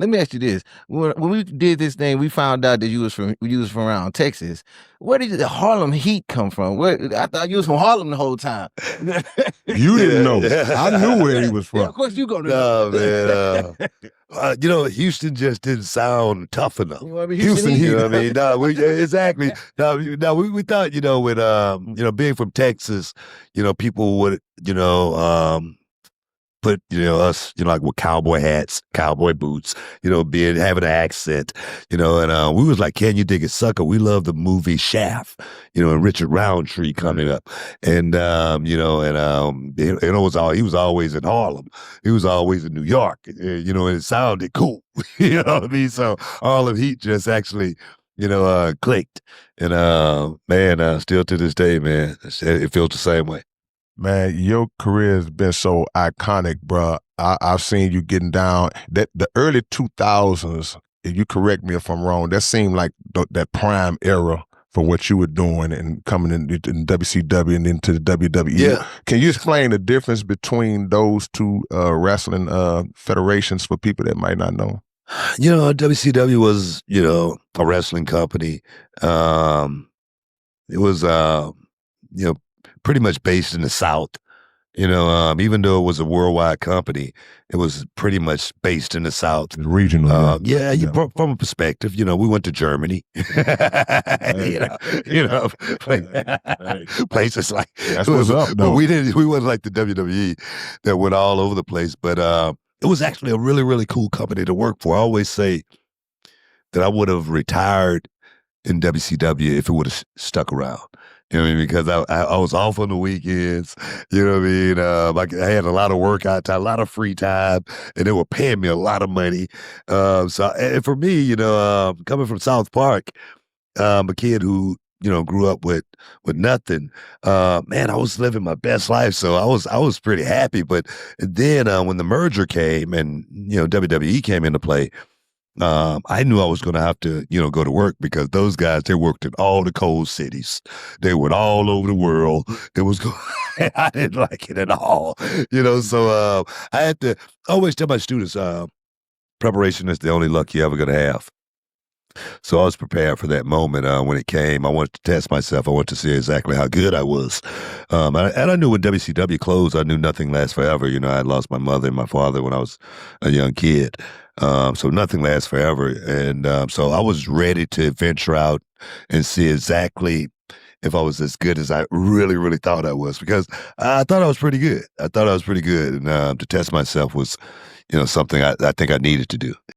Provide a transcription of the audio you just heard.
let me ask you this: when we did this thing, we found out that you was from around Texas. Where did the Harlem Heat come from? I thought you was from Harlem the whole time. You didn't know. I knew where he was from. Yeah, of course you gonna No, know. man. Houston just didn't sound tough enough. You know what I mean? Houston Heat. You know what I mean? No, exactly. No, we thought, with being from Texas, people would, put, us, like with cowboy hats, cowboy boots, having an accent, and we was like, can you dig it, sucker? We love the movie Shaft, and Richard Roundtree coming up. And, he was always in Harlem. He was always in New York, and it sounded cool. You know what I mean? So Harlem Heat just actually, clicked. And, still to this day, man, it feels the same way. Man, your career has been so iconic, bro. I've seen you getting down. That the early 2000s, if you correct me if I'm wrong, that seemed like that prime era for what you were doing and coming in WCW and into the WWE. Yeah. Can you explain the difference between those two wrestling federations for people that might not know? WCW was, a wrestling company. It was, pretty much based in the South. Even though it was a worldwide company, it was pretty much based in the South. Regional. From a perspective, we went to Germany. Places like that's what's up. But we wasn't like the WWE that went all over the place. But it was actually a really, really cool company to work for. I always say that I would have retired in WCW if it would have stuck around. You know what I mean? Because I was off on the weekends. You know what I mean? I had a lot of workout time, a lot of free time, and they were paying me a lot of money. And for me, coming from South Park, a kid who grew up with nothing. Man, I was living my best life, so I was pretty happy. But then when the merger came and WWE came into play, I knew I was going to have to, go to work because those guys, they worked in all the cold cities. They went all over the world. It was, I didn't like it at all, so I had to always tell my students, preparation is the only luck you're ever going to have. So I was prepared for that moment when it came. I wanted to test myself. I wanted to see exactly how good I was. And I knew when WCW closed, I knew nothing lasts forever. I had lost my mother and my father when I was a young kid. So nothing lasts forever. And so I was ready to venture out and see exactly if I was as good as I really, really thought I was, because I thought I was pretty good. And to test myself was, something I think I needed to do.